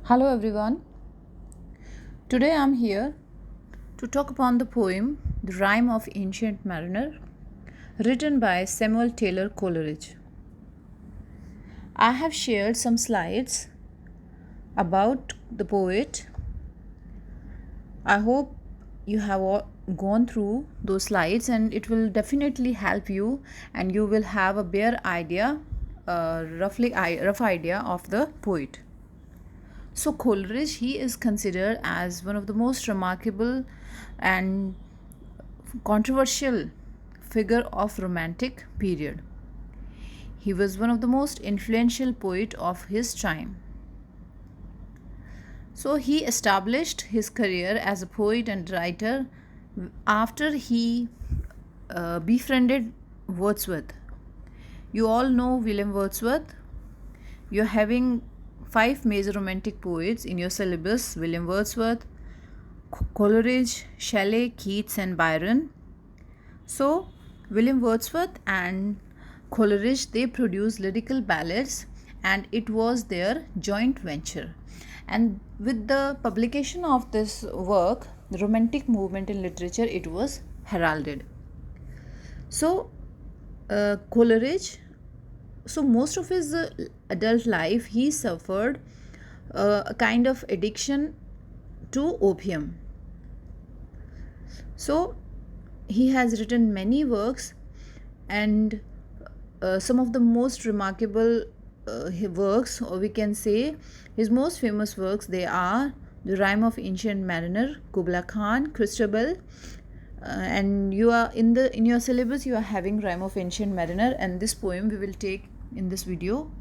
Hello everyone. Today I'm here to talk upon the poem The Rime of Ancient Mariner, written by Samuel Taylor Coleridge. I have shared some slides about the poet. I hope you have all gone through those slides and it will definitely help you and you will have a bare idea, rough idea of the poet. So Coleridge, he is considered as one of the most remarkable and controversial figure of romantic period. He was one of the most influential poet of his time. So he established his career as a poet and writer after he befriended Wordsworth. You all know William Wordsworth. You're having five major romantic poets in your syllabus: William Wordsworth, Coleridge, Shelley, Keats, and Byron. So, William Wordsworth and Coleridge, they produced lyrical ballads and it was their joint venture. And with the publication of this work, the romantic movement in literature, it was heralded. So, Coleridge, so most of his adult life, he suffered a kind of addiction to opium. So, he has written many works and some of the most remarkable works, or we can say his most famous works, they are The Rime of Ancient Mariner, Kubla Khan, Christabel, and you are in your syllabus you are having Rime of Ancient Mariner, and this poem we will take in this video.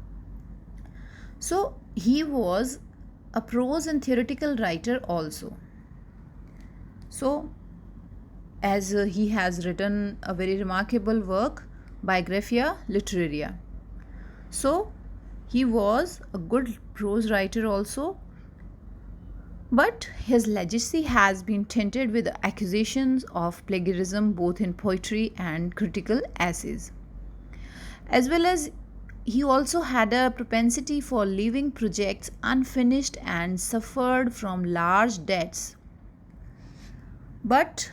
So he was a prose and theoretical writer also. So as he has written a very remarkable work, Biographia Literaria. So he was a good prose writer also, but his legacy has been tainted with accusations of plagiarism both in poetry and critical essays. As well as he also had a propensity for leaving projects unfinished and suffered from large debts. But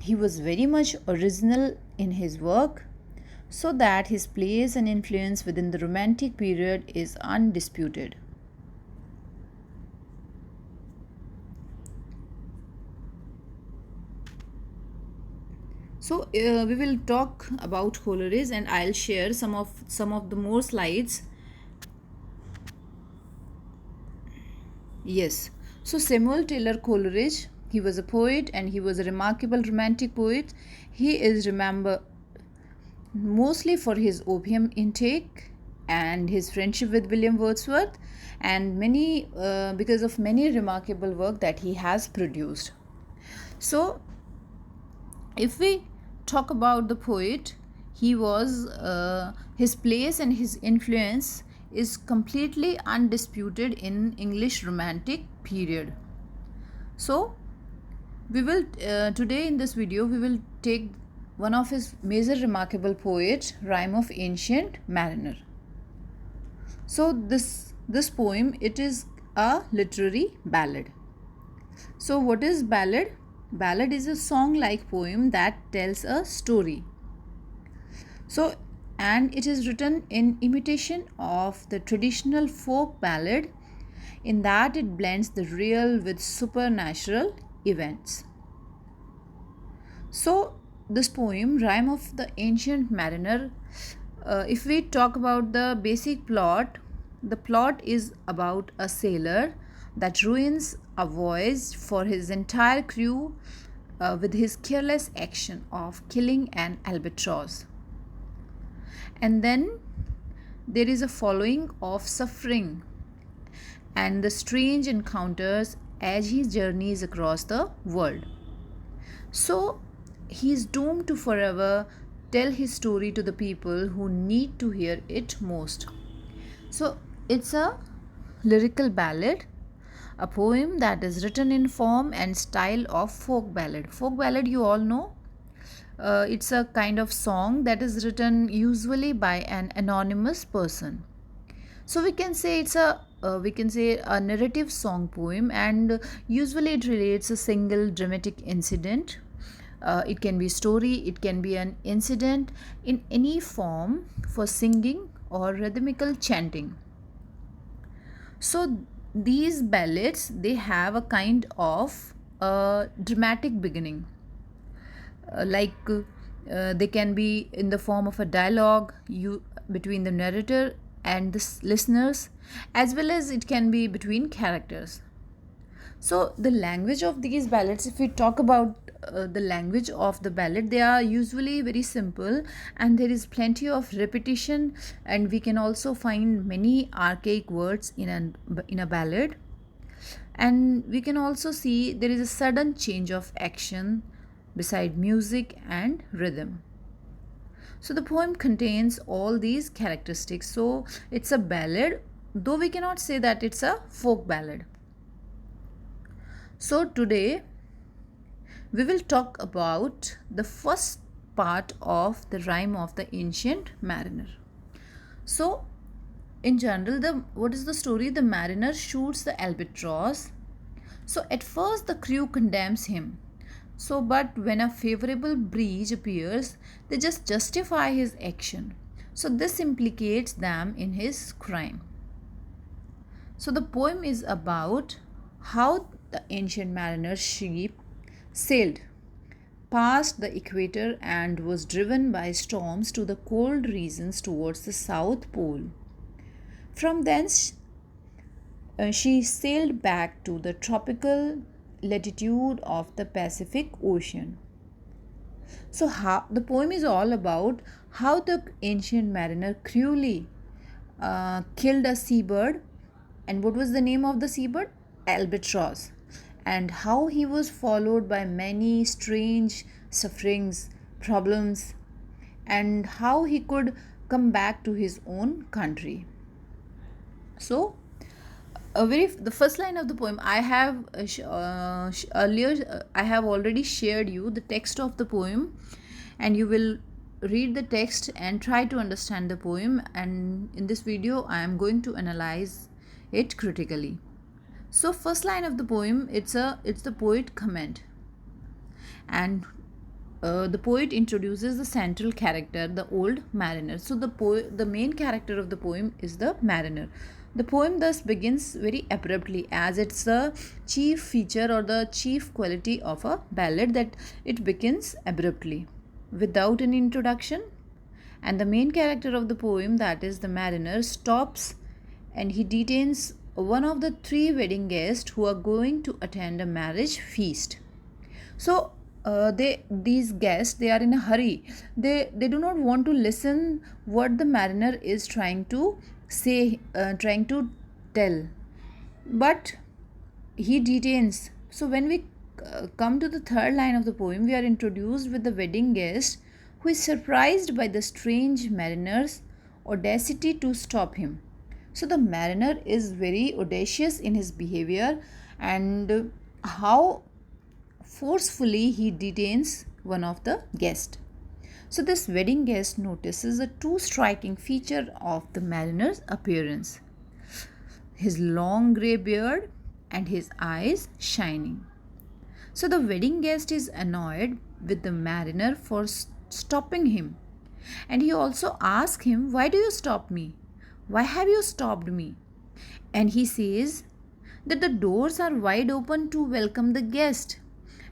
he was very much original in his work, so that his place and influence within the Romantic period is undisputed. So we will talk about Coleridge, and I'll share some of the more slides. Yes. So Samuel Taylor Coleridge, he was a poet and he was a remarkable romantic poet. He is remembered mostly for his opium intake and his friendship with William Wordsworth, and many because of many remarkable work that he has produced. So if we talk about the poet, he was his place and his influence is completely undisputed in English romantic period. So we will today in this video we will take one of his major remarkable poet, Rime of Ancient Mariner. So this poem, it is a literary ballad. So what is ballad? Ballad is a song like poem that tells a story. So and it is written in imitation of the traditional folk ballad, in that it blends the real with supernatural events. So this poem, Rime of the Ancient Mariner, if we talk about the basic plot, the plot is about a sailor that ruins a voyage for his entire crew with his careless action of killing an albatross. And then there is a following of suffering and the strange encounters as he journeys across the world. So he is doomed to forever tell his story to the people who need to hear it most. So it's a lyrical ballad, a poem that is written in form and style of folk ballad. Folk ballad, you all know, it's a kind of song that is written usually by an anonymous person. So we can say a narrative song poem, and usually it relates a single dramatic incident. It can be story, it can be an incident in any form for singing or rhythmical chanting. So these ballads, they have a kind of dramatic beginning, they can be in the form of a dialogue between the narrator and the listeners, as well as it can be between characters. So the language of these ballads, if we talk about the language of the ballad, they are usually very simple, and there is plenty of repetition, and we can also find many archaic words in a ballad. And we can also see there is a sudden change of action beside music and rhythm. So the poem contains all these characteristics. So it's a ballad, though we cannot say that it's a folk ballad. So today we will talk about the first part of the rhyme of the ancient mariner. So in general, what is the story? The mariner shoots the albatross. So at first the crew condemns him. So but when a favorable breeze appears, they just justify his action. So this implicates them in his crime. So the poem is about how the ancient mariner's ship sailed past the equator and was driven by storms to the cold regions towards the South Pole. From thence, she sailed back to the tropical latitude of the Pacific Ocean. So, how, the poem is all about how the ancient mariner cruelly killed a seabird. And what was the name of the seabird? Albatross. And how he was followed by many strange sufferings, problems, and how he could come back to his own country. So, the first line of the poem, I have earlier I have already shared you the text of the poem, and you will read the text and try to understand the poem. And in this video, I am going to analyze it critically. So, first line of the poem, it's the poet comment, and the poet introduces the central character, the old mariner. So the main character of the poem is the mariner. The poem thus begins very abruptly, as it's the chief feature or the chief quality of a ballad, that it begins abruptly without an introduction. And the main character of the poem, that is the mariner, stops and he detains one of the three wedding guests who are going to attend a marriage feast. So these guests, they are in a hurry. They do not want to listen what the mariner is trying to say, trying to tell, but he detains. So when we come to the third line of the poem, we are introduced with the wedding guest who is surprised by the strange mariner's audacity to stop him. So the mariner is very audacious in his behavior, and how forcefully he detains one of the guests. So this wedding guest notices a too striking feature of the mariner's appearance: his long grey beard and his eyes shining. So the wedding guest is annoyed with the mariner for stopping him, and he also asks him, "Why do you stop me? Why have you stopped me?" And he says that the doors are wide open to welcome the guest,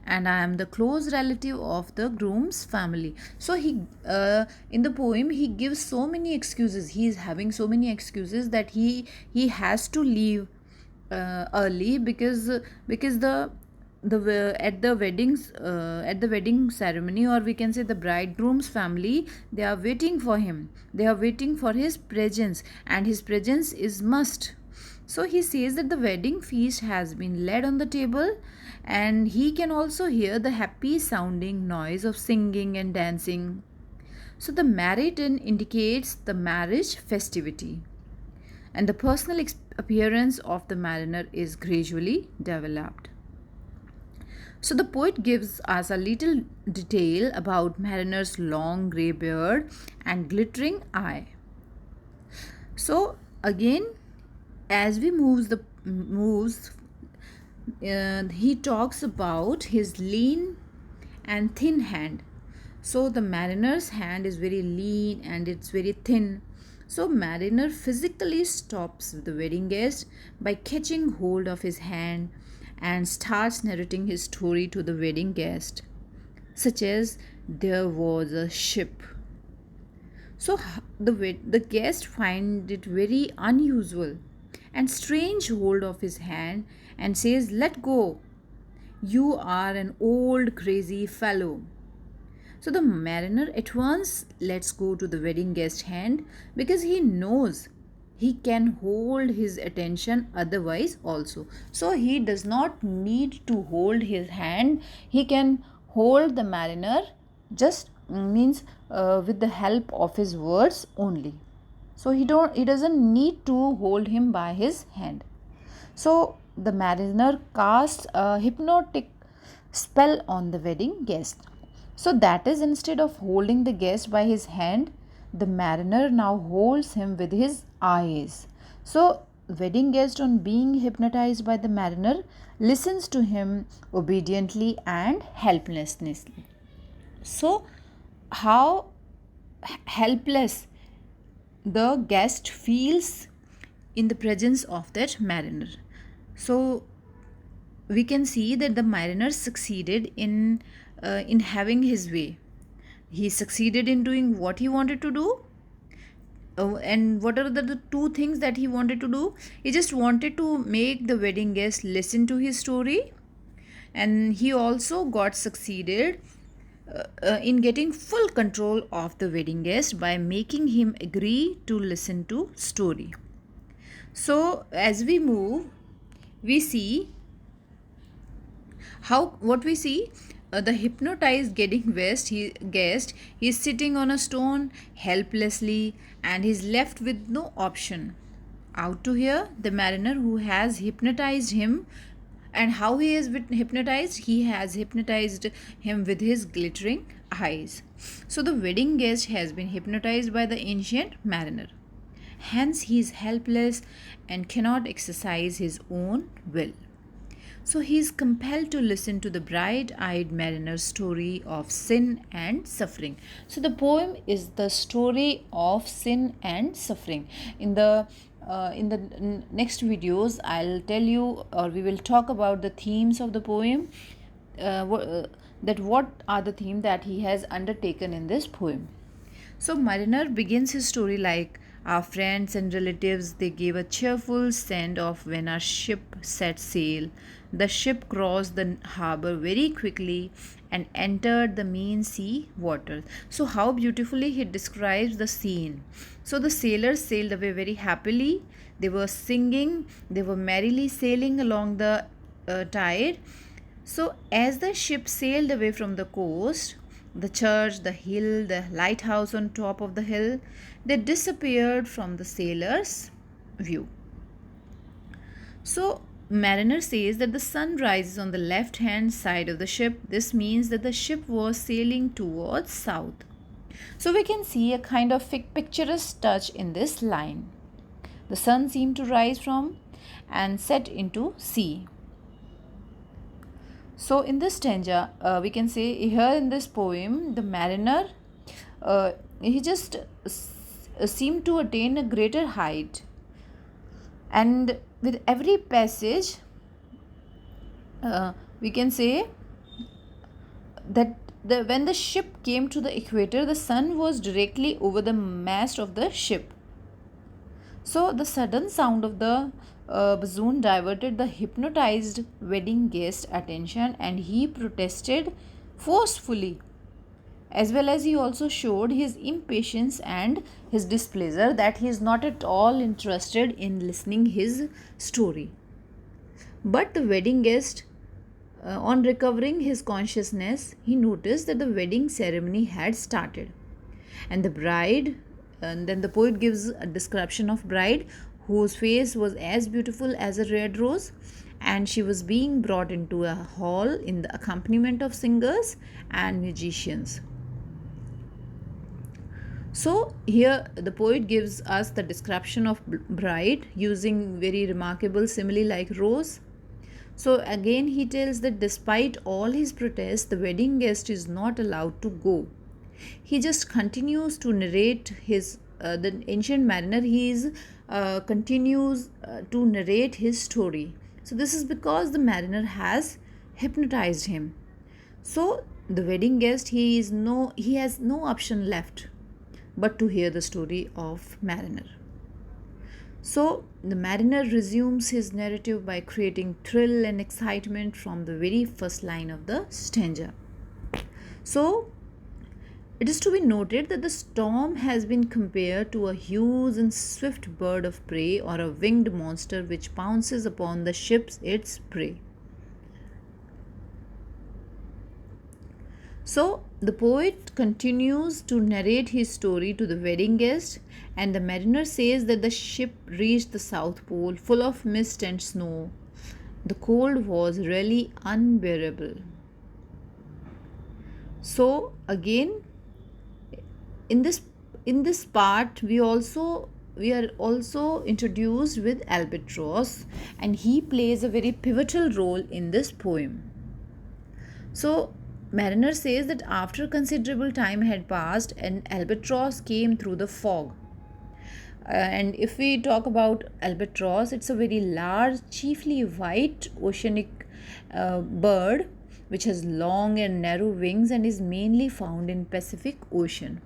and I am the close relative of the groom's family. So he in the poem, he gives so many excuses. He is having so many excuses that he has to leave early, because the at the weddings at the wedding ceremony, or we can say the bridegroom's family, they are waiting for him. They are waiting for his presence, and his presence is must. So he says that the wedding feast has been laid on the table, and he can also hear the happy sounding noise of singing and dancing. So the married indicates the marriage festivity, and the personal appearance of the mariner is gradually developed. So the poet gives us a little detail about mariner's long grey beard and glittering eye. So Again, as we moves, he talks about his lean and thin hand. So the mariner's hand is very lean and it's very thin. So mariner physically stops the wedding guest by catching hold of his hand and starts narrating his story to the wedding guest, such as there was a ship. So the guest find it very unusual and strange hold of his hand and says, "Let go. You are an old crazy fellow." So the mariner at once lets go to the wedding guest's hand because he knows he can hold his attention otherwise also. So he does not need to hold his hand. He can hold the mariner just means with the help of his words only. So he doesn't need to hold him by his hand. So the mariner casts a hypnotic spell on the wedding guest. So that is, instead of holding the guest by his hand, the mariner now holds him with his eyes. So wedding guest, on being hypnotized by the mariner, listens to him obediently and helplessly. So how helpless the guest feels in the presence of that mariner. So we can see that the mariner succeeded in having his way. He succeeded in doing what he wanted to do. And what are the two things that he wanted to do? He just wanted to make the wedding guest listen to his story, and he also got succeeded in getting full control of the wedding guest by making him agree to listen to story. So as we move, we see how what we see the hypnotized getting guest he is sitting on a stone helplessly, and he's left with no option out to hear the mariner who has hypnotized him. And how he is hypnotized? He has hypnotized him with his glittering eyes. So the wedding guest has been hypnotized by the ancient mariner. Hence he is helpless and cannot exercise his own will. So he is compelled to listen to the bright eyed mariner's story of sin and suffering. So the poem is the story of sin and suffering. In the next videos, I'll tell you, or we will talk about the themes of the poem. What are the themes that he has undertaken in this poem. So Mariner begins his story like, "Our friends and relatives, they gave a cheerful send off when our ship set sail. The ship crossed the harbor very quickly and entered the mean sea waters." So how beautifully he describes the scene. So the sailors sailed away very happily. They were singing, they were merrily sailing along the tide. So as the ship sailed away from the coast, the church, the hill, the lighthouse on top of the hill, they disappeared from the sailors' view. So Mariner says that the sun rises on the left hand side of the ship. This means that the ship was sailing towards south. So we can see a kind of picturesque touch in this line. The sun seemed to rise from and set into sea. So in this stanza, we can say here in this poem, the mariner, he just seemed to attain a greater height. And with every passage, we can say that when the ship came to the equator, the sun was directly over the mast of the ship. So the sudden sound of the bassoon diverted the hypnotized wedding guest's attention, and he protested forcefully, as well as he also showed his impatience and his displeasure that he is not at all interested in listening his story. But the wedding guest, on recovering his consciousness, he noticed that the wedding ceremony had started, and the bride, and then the poet gives a description of bride whose face was as beautiful as a red rose, and she was being brought into a hall in the accompaniment of singers and musicians. So here the poet gives us the description of bride using very remarkable simile like rose. So again he tells that despite all his protests, the wedding guest is not allowed to go. He just continues to narrate his the ancient mariner. He is continues to narrate his story. So this is because the mariner has hypnotized him. So the wedding guest, he has no option left but to hear the story of mariner. So the mariner resumes his narrative by creating thrill and excitement from the very first line of the stanza. So it is to be noted that the storm has been compared to a huge and swift bird of prey or a winged monster which pounces upon the ships its prey. So the poet continues to narrate his story to the wedding guest, and the mariner says that the ship reached the South Pole full of mist and snow. The cold was really unbearable. So again, in this part we are also introduced with albatross, and he plays a very pivotal role in this poem. So mariner says that after considerable time had passed, an albatross came through the fog. And if we talk about albatross, it's a very large, chiefly white oceanic bird which has long and narrow wings and is mainly found in Pacific Ocean.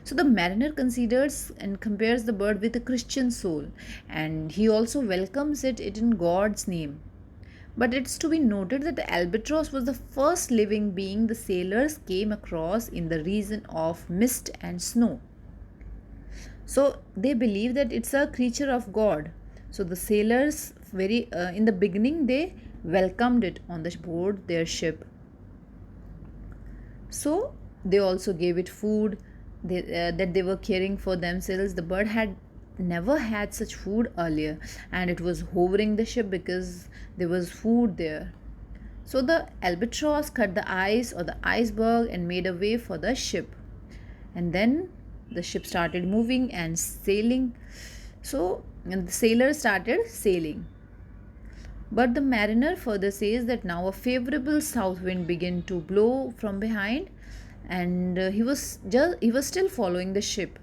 So the mariner considers and compares the bird with a Christian soul, and he also welcomes it in God's name. But it's to be noted that the albatross was the first living being the sailors came across in the region of mist and snow. So they believe that it's a creature of God. So the sailors, very in the beginning, they welcomed it on the board their ship. So they also gave it food that they were caring for themselves. The bird had never had such food earlier, and it was hovering the ship because there was food there. So the albatross cut the ice or the iceberg and made a way for the ship, and then the ship started moving and sailing. And the sailors started sailing. But the mariner further says that now a favorable south wind began to blow from behind, and he was still following the ship,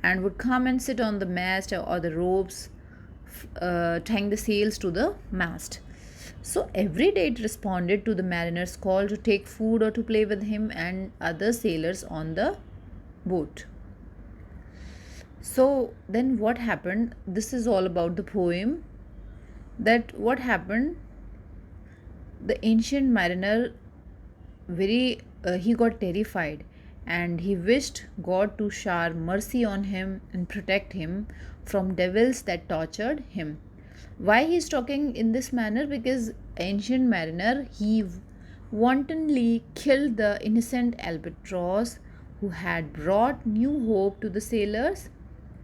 and would come and sit on the mast or the ropes, tying the sails to the mast. So every day it responded to the mariner's call to take food or to play with him and other sailors on the boat. So then what happened? This is all about the poem. That what happened? The ancient mariner he got terrified, and he wished God to shower mercy on him and protect him from devils that tortured him. Why he is talking in this manner? Because ancient mariner, he wantonly killed the innocent albatross who had brought new hope to the sailors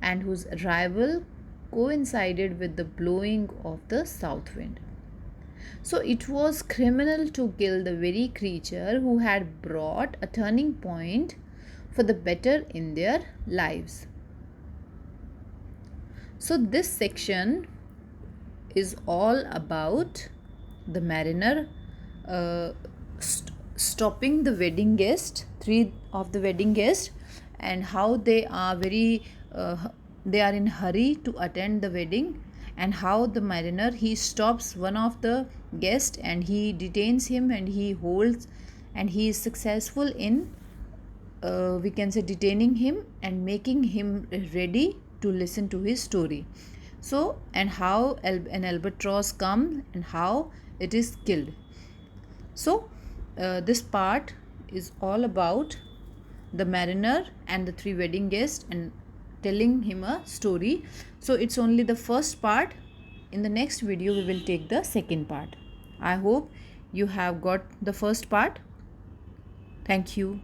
and whose arrival coincided with the blowing of the south wind. So it was criminal to kill the very creature who had brought a turning point for the better in their lives. So this section is all about the mariner stopping the wedding guest, three of the wedding guests, and how they are in hurry to attend the wedding, and how the mariner, he stops one of the guests and he detains him and he holds, and he is successful in we can say detaining him and making him ready to listen to his story. So and how an albatross comes and how it is killed. So this part is all about the mariner and the three wedding guests and telling him a story. So it's only the first part. In the next video we will take the second part. I hope you have got the first part. Thank you.